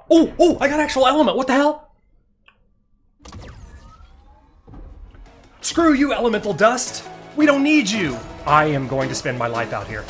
Oh, I got actual element. What the hell? Screw you, elemental dust. We don't need you. I am going to spend my life out here.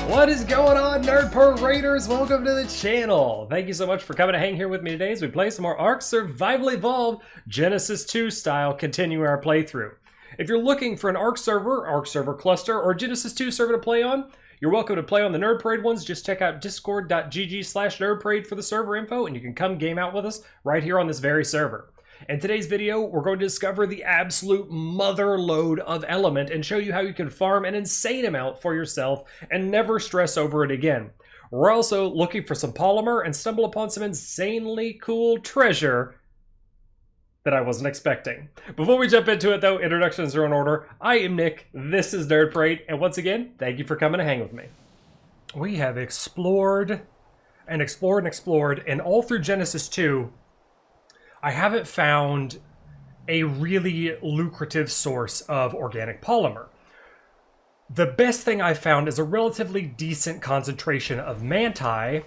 What is going on, Nerd Raiders? Welcome to the channel. Thank you so much for coming to hang here with me today as we play some more ARK Survival Evolved Genesis 2 style, continuing our playthrough. If you're looking for an ARK server cluster, or Genesis 2 server to play on, you're welcome to play on the Nerd Parade ones. Just check out discord.gg/nerdparade for the server info, and you can come game out with us right here on this very server. In today's video, we're going to discover the absolute mother lode of element and show you how you can farm an insane amount for yourself and never stress over it again. We're also looking for some polymer and stumble upon some insanely cool treasure that I wasn't expecting. Before we jump into it though, introductions are in order. I am Nick, this is Nerd Parade, and once again, thank you for coming to hang with me. We have explored and explored and explored, and all through Genesis 2, I haven't found a really lucrative source of organic polymer. The best thing I've found is a relatively decent concentration of manti,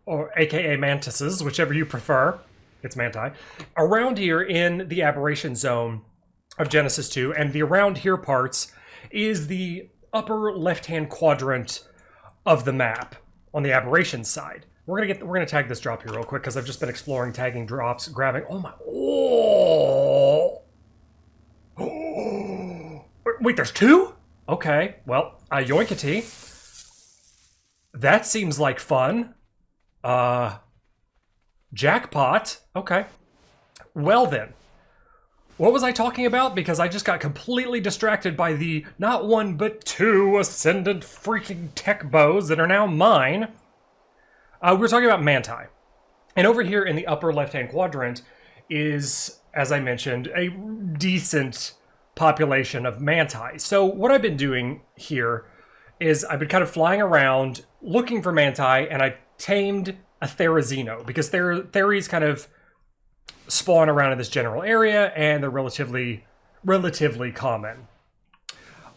or aka mantises, whichever you prefer. It's manti, around here in the aberration zone of Genesis 2, and the around here parts is the upper left-hand quadrant of the map on the aberration side. We're gonna tag this drop here real quick because I've just been exploring, tagging drops, grabbing. Oh! Wait, there's two? Okay, well, yoinkity. That seems like fun. Jackpot. Okay. Well then. What was I talking about? Because I just got completely distracted by the not one but two ascendant freaking tech bows that are now mine. We're talking about manti. And over here in the upper left-hand quadrant is, as I mentioned, a decent population of manti. So what I've been doing here is I've been kind of flying around looking for manti, and I've tamed a therizino because theries kind of spawn around in this general area, and they're relatively common.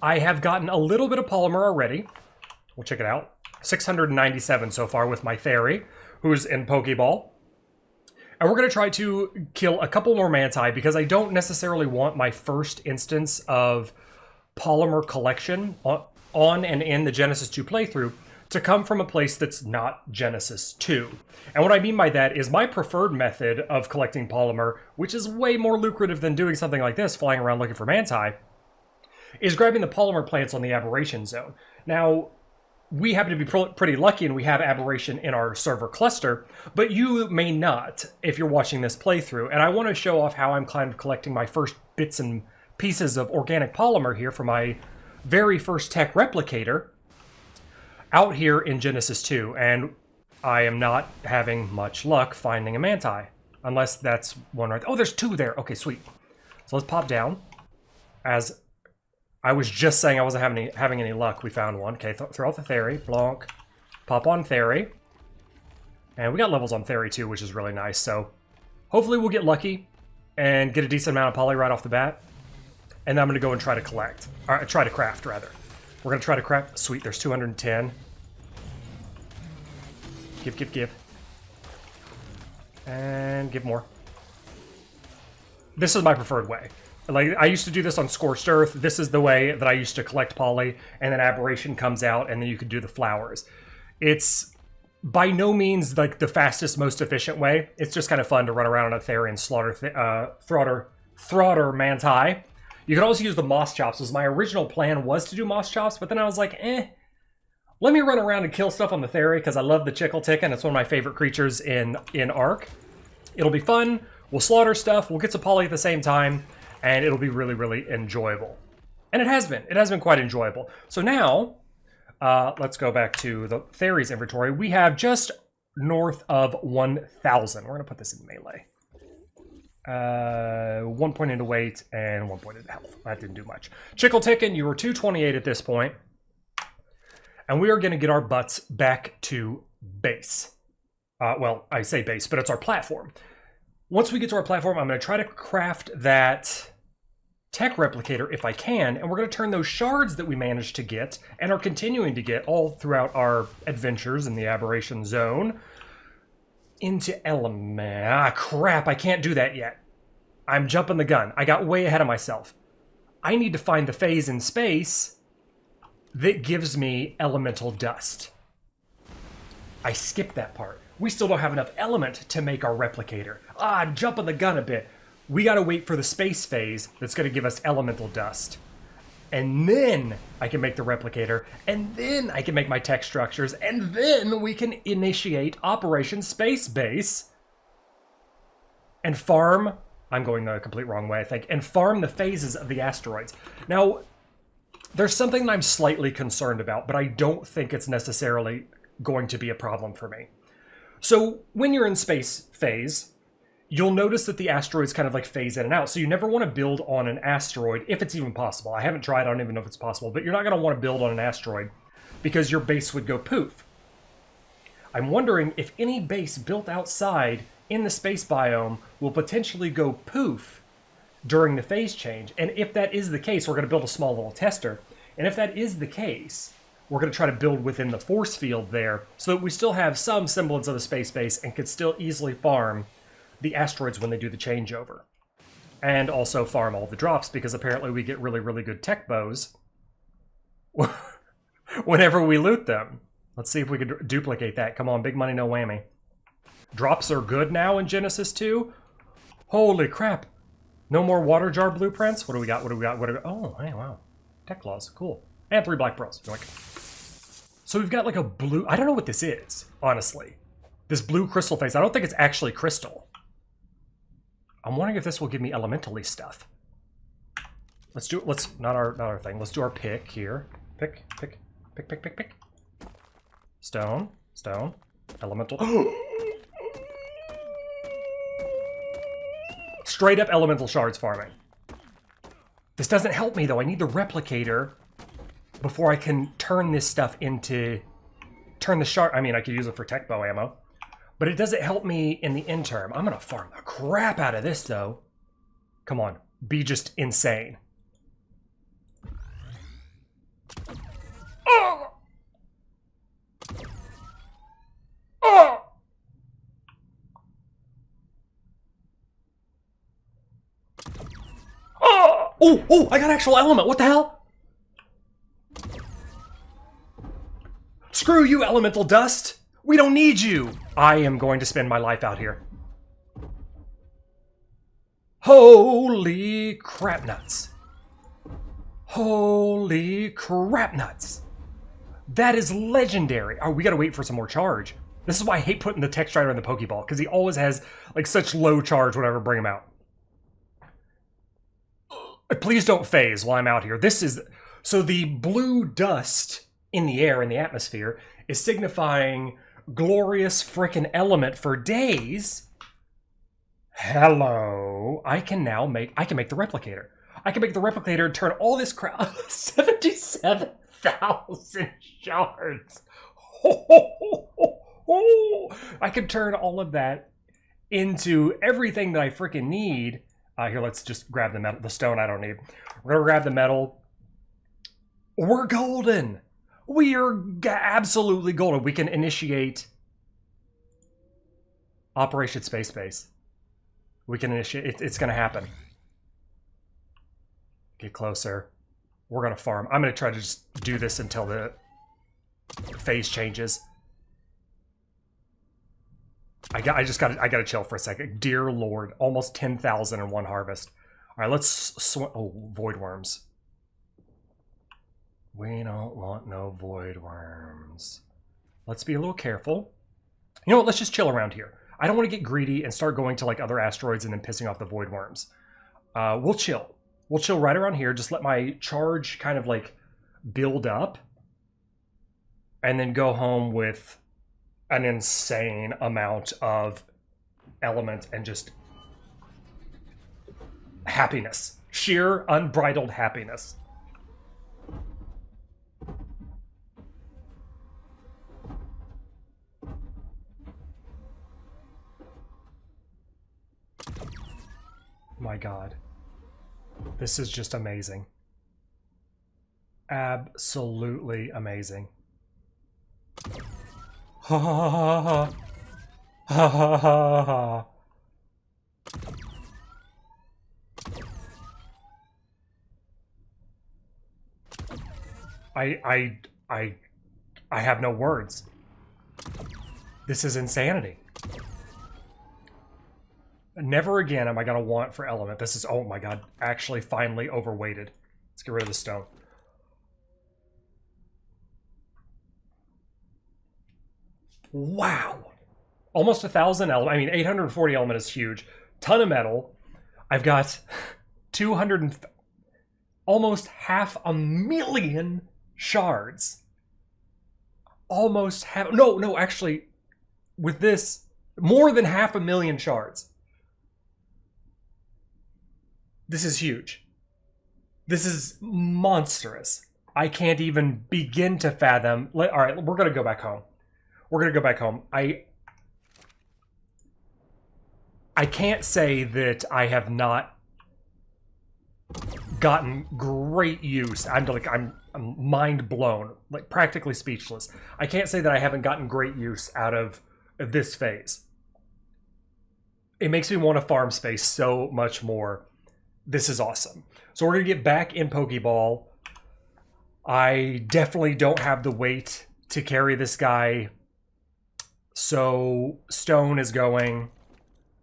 I have gotten a little bit of polymer already. We'll check it out. 697 so far with my Theri, who's in Pokeball. And we're going to try to kill a couple more manti because I don't necessarily want my first instance of polymer collection on and in the Genesis 2 playthrough to come from a place that's not Genesis 2. And what I mean by that is my preferred method of collecting polymer, which is way more lucrative than doing something like this, flying around looking for manti, is grabbing the polymer plants on the aberration zone. Now, we happen to be pretty lucky and we have aberration in our server cluster, but you may not if you're watching this playthrough. And I want to show off how I'm kind of collecting my first bits and pieces of organic polymer here for my very first tech replicator out here in Genesis 2. And I am not having much luck finding a manti, unless that's one right there. Oh, there's two there. Okay, sweet. So let's pop down. As I was just saying I wasn't having any luck. We found one. Okay, throw out the Theri. Blonk. Pop on Theri. And we got levels on Theri too, which is really nice. So hopefully we'll get lucky and get a decent amount of poly right off the bat. And then I'm going to go and try to collect. Or try to craft, rather. We're going to try to craft. Sweet, there's 210. Give. And give more. This is my preferred way. Like, I used to do this on Scorched Earth. This is the way that I used to collect poly, and then aberration comes out, and then you can do the flowers. It's by no means like the fastest, most efficient way. It's just kind of fun to run around on a Theri and slaughter thraughter manti. You can also use the moss chops, as my original plan was to do moss chops, but then I was like, let me run around and kill stuff on the Theri, because I love the chickle ticken. It's one of my favorite creatures in ARK. It'll be fun. We'll slaughter stuff. We'll get some poly at the same time. And it'll be really, really enjoyable. And it has been. It has been quite enjoyable. So now, let's go back to the Theri's inventory. We have just north of 1,000. We're going to put this in melee. 1 point into weight and 1 point into health. That didn't do much. Chickle Ticken, you were 228 at this point. And we are going to get our butts back to base. Well, I say base, but it's our platform. Once we get to our platform, I'm going to try to craft that tech replicator if I can, and we're going to turn those shards that we managed to get and are continuing to get all throughout our adventures in the aberration zone into element. Ah, crap, I can't do that yet. I'm jumping the gun. I got way ahead of myself. I need to find the phase in space that gives me elemental dust. I skipped that part. We still don't have enough element to make our replicator. Ah, I'm jumping the gun a bit. We gotta wait for the space phase that's gonna give us elemental dust. And then I can make the replicator, and then I can make my tech structures, and then we can initiate Operation Space Base and farm, I'm going the complete wrong way, I think, and farm the phases of the asteroids. Now, there's something that I'm slightly concerned about, but I don't think it's necessarily going to be a problem for me. So when you're in space phase, you'll notice that the asteroids kind of like phase in and out. So you never want to build on an asteroid, if it's even possible. I haven't tried, I don't even know if it's possible, but you're not going to want to build on an asteroid because your base would go poof. I'm wondering if any base built outside in the space biome will potentially go poof during the phase change. And if that is the case, we're going to build a small little tester. And if that is the case, we're going to try to build within the force field there so that we still have some semblance of a space base and could still easily farm the asteroids when they do the changeover. And also farm all the drops, because apparently we get really, really good tech bows whenever we loot them. Let's see if we can duplicate that. Come on, big money, no whammy. Drops are good now in Genesis 2. Holy crap. No more water jar blueprints? What do we got? What do we got? What do we got? Oh, hey, wow. Tech claws, cool. And 3 black pearls. So we've got like a blue, I don't know what this is, honestly. This blue crystal phase, I don't think it's actually crystal. I'm wondering if this will give me elementally stuff. Let's do it. Not our thing. Let's do our pick here. Pick. Stone. Elemental. Straight up elemental shards farming. This doesn't help me though. I need the replicator before I can turn this stuff into... Turn the shard... I mean, I could use it for tech bow ammo. But it doesn't help me in the interim. I'm going to farm the crap out of this, though. Come on. Be just insane. Oh! Oh! Oh! Oh! I got actual element. What the hell? Screw you, elemental dust. We don't need you! I am going to spend my life out here. Holy crap nuts. Holy crap nuts. That is legendary. Oh, we gotta wait for some more charge. This is why I hate putting the tech strider in the Pokeball, because he always has like such low charge whenever I bring him out. Please don't phase while I'm out here. This is... So the blue dust in the air, in the atmosphere, is signifying... glorious frickin' element for days. Hello. I can make the replicator. I can make the replicator and turn all this crap 77,000 shards. I can turn all of that into everything that I frickin' need. Here, let's just grab the metal. The stone I don't need. We're gonna grab the metal. We're golden. We are absolutely golden. We can initiate Operation Space Base. We can initiate. It's going to happen. Get closer. We're going to farm. I'm going to try to just do this until the phase changes. I got to chill for a second. Dear Lord, almost 10,000 in one harvest. All right, let's oh, void worms. We don't want no void worms. Let's be a little careful. You know what? Let's just chill around here. I don't want to get greedy and start going to like other asteroids and then pissing off the void worms. We'll chill. We'll chill right around here. Just let my charge kind of like build up. And then go home with an insane amount of element and just happiness. Sheer unbridled happiness. My God. This is just amazing. Absolutely amazing. Ha ha ha ha. Ha ha ha ha. I have no words. This is insanity. Never again am I gonna want for element. This is, oh my god, actually finally overweighted. Let's get rid of the stone. Wow. Almost 1,000 element. I mean, 840 element is huge. Ton of metal. I've got 200 and almost 500,000 shards. Almost half. No, actually, with this, more than 500,000 shards. This is huge. This is monstrous. I can't even begin to fathom. All right, we're going to go back home. We're going to go back home. I can't say that I have not gotten great use. I'm mind blown, like practically speechless. I can't say that I haven't gotten great use out of this phase. It makes me want to farm space so much more. This is awesome. So we're gonna get back in Pokeball. I definitely don't have the weight to carry this guy. So stone is going.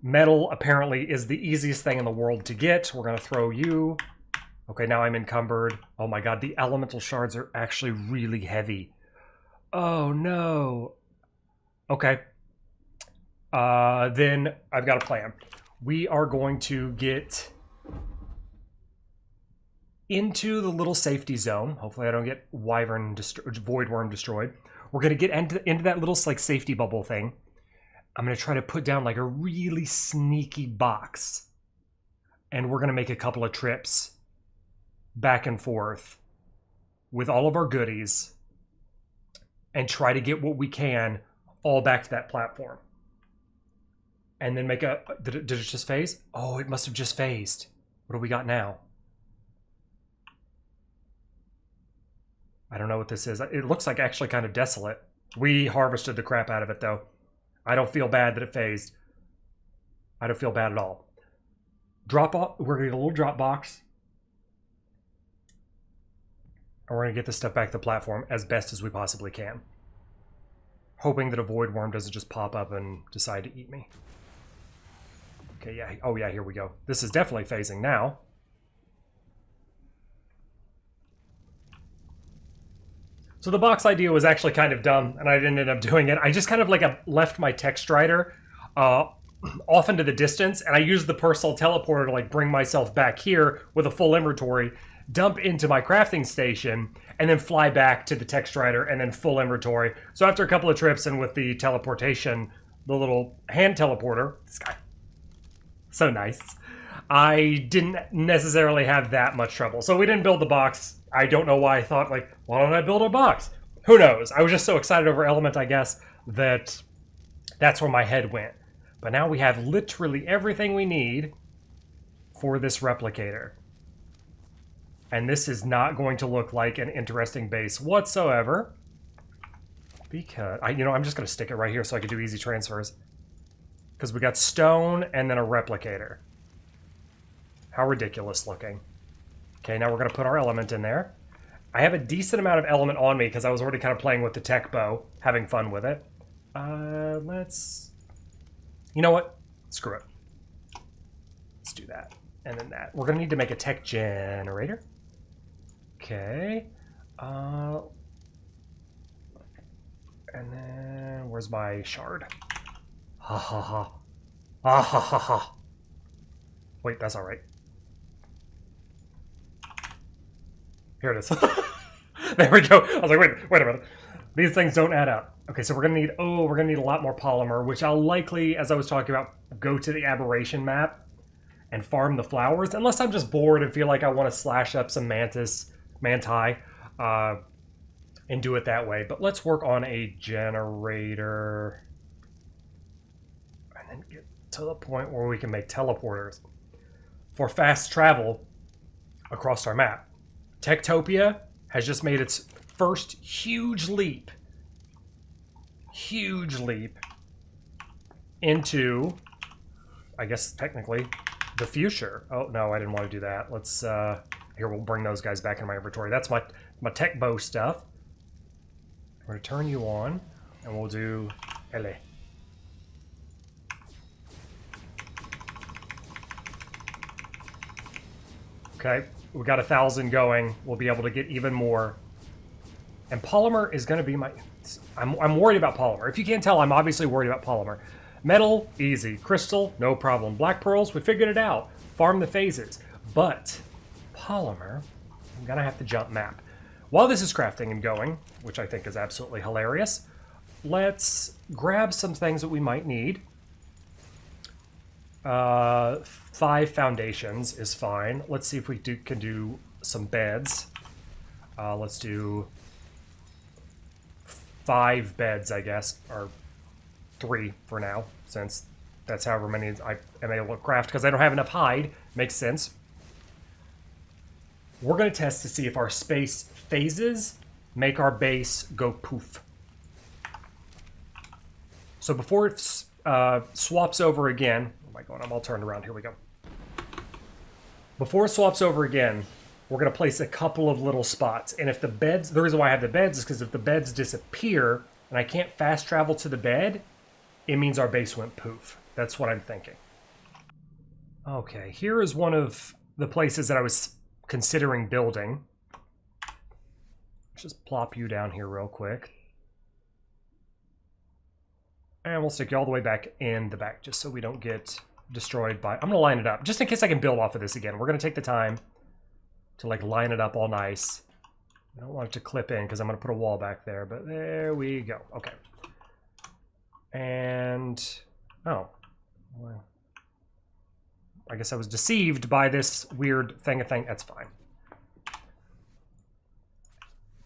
Metal apparently is the easiest thing in the world to get. We're gonna throw you. Okay, now I'm encumbered. Oh my god, the elemental shards are actually really heavy. Oh no. Okay. Then I've got a plan. We are going to get into the little safety zone. Hopefully I don't get void worm destroyed. We're going to get into that little like safety bubble thing. I'm going to try to put down like a really sneaky box. And we're going to make a couple of trips back and forth with all of our goodies and try to get what we can all back to that platform. And then make a... Did it just phase? Oh, it must have just phased. What do we got now? I don't know what this is. It looks like actually kind of desolate. We harvested the crap out of it, though. I don't feel bad that it phased. I don't feel bad at all. Drop off. We're going to get a little drop box. And we're going to get this stuff back to the platform as best as we possibly can. Hoping that a void worm doesn't just pop up and decide to eat me. Okay, yeah. Oh, yeah, here we go. This is definitely phasing now. So the box idea was actually kind of dumb, and I didn't end up doing it. I just kind of like left my text writer off into the distance, and I used the personal teleporter to like bring myself back here with a full inventory, dump into my crafting station, and then fly back to the text writer and then full inventory. So after a couple of trips and with the teleportation, the little hand teleporter, this guy, so nice, I didn't necessarily have that much trouble. So we didn't build the box. I don't know why I thought, like, why don't I build a box? Who knows? I was just so excited over Element, I guess, that that's where my head went. But now we have literally everything we need for this replicator. And this is not going to look like an interesting base whatsoever. Because, I'm just going to stick it right here so I can do easy transfers. Because we got stone and then a replicator. How ridiculous looking. Okay, now we're going to put our element in there. I have a decent amount of element on me because I was already kind of playing with the tech bow, having fun with it. Let's... You know what? Screw it. Let's do that. And then that. We're going to need to make a tech generator. Okay. And then... Where's my shard? Ha ha ha. Ah ha ha ha. Wait, that's alright. Here it is. There we go. I was like, wait a minute. These things don't add up. Okay, so we're gonna need a lot more polymer, which I'll likely, as I was talking about, go to the aberration map and farm the flowers, unless I'm just bored and feel like I want to slash up some manti, and do it that way. But let's work on a generator and then get to the point where we can make teleporters for fast travel. across our map. Techtopia has just made its first huge leap into, I guess technically, the future. Oh, no, I didn't want to do that. Let's, here, we'll bring those guys back in my inventory. That's my tech bow stuff. We're going to turn you on, and we'll do LA. Okay, we got 1,000 going. We'll be able to get even more. And polymer is going to be my... I'm worried about polymer. If you can't tell, I'm obviously worried about polymer. Metal, easy. Crystal, no problem. Black pearls, we figured it out. Farm the phases. But polymer, I'm going to have to jump map. While this is crafting and going, which I think is absolutely hilarious, let's grab some things that we might need. 5 foundations is fine. Let's see if we can do some beds. Let's do 5 beds, I guess, or 3 for now, since that's however many I am able to craft, because I don't have enough hide. Makes sense. We're going to test to see if our space phases make our base go poof. So before it swaps over again, oh my god, I'm all turned around, here we go. Before it swaps over again, we're going to place a couple of little spots. And if the beds, the reason why I have the beds is because if the beds disappear and I can't fast travel to the bed, it means our base went poof. That's what I'm thinking. Okay, here is one of the places that I was considering building. Let's just plop you down here real quick. And we'll stick you all the way back in the back just so we don't get destroyed by... I'm going to line it up just in case I can build off of this again. We're going to take the time to like line it up all nice. I don't want it to clip in because I'm going to put a wall back there, but there we go. Okay. And... oh. Well, I guess I was deceived by this weird thing. That's fine.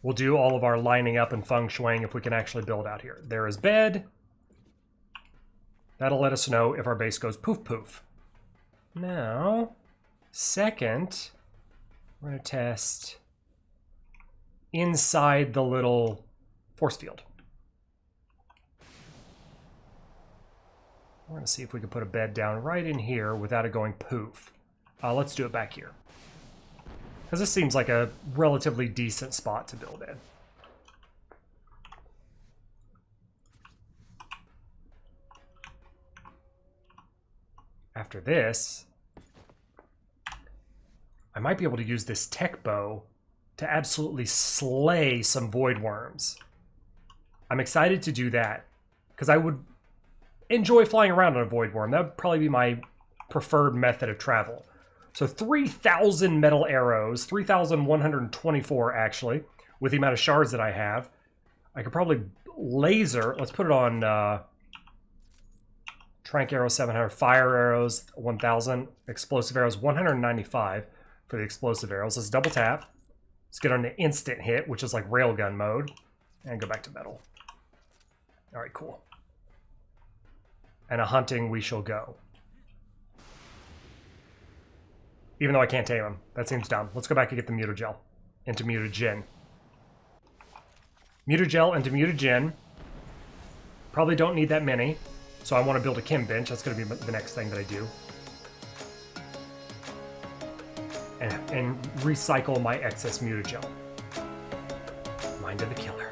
We'll do all of our lining up and feng shuiing if we can actually build out here. There is bed. That'll let us know if our base goes poof poof. Now, second, we're going to test inside the little force field. We're going to see if we can put a bed down right in here without it going poof. Let's do it back here, because this seems like a relatively decent spot to build in. After this, I might be able to use this tech bow to absolutely slay some void worms. I'm excited to do that, because I would enjoy flying around on a void worm. That would probably be my preferred method of travel. So 3,000 metal arrows, 3,124 actually, with the amount of shards that I have. I could probably laser, let's put it on trank arrows 700, fire arrows 1,000, explosive arrows 195 for the explosive arrows. Let's double tap. Let's get on the instant hit, which is like railgun mode, and go back to metal. All right, cool. And a hunting we shall go. Even though I can't tame him. That seems dumb. Let's go back and get the mutagel into mutagen. Mutagel into mutagen. Probably don't need that many. So I want to build a chem bench. That's going to be the next thing that I do. And recycle my excess mutagel. Mind of the killer.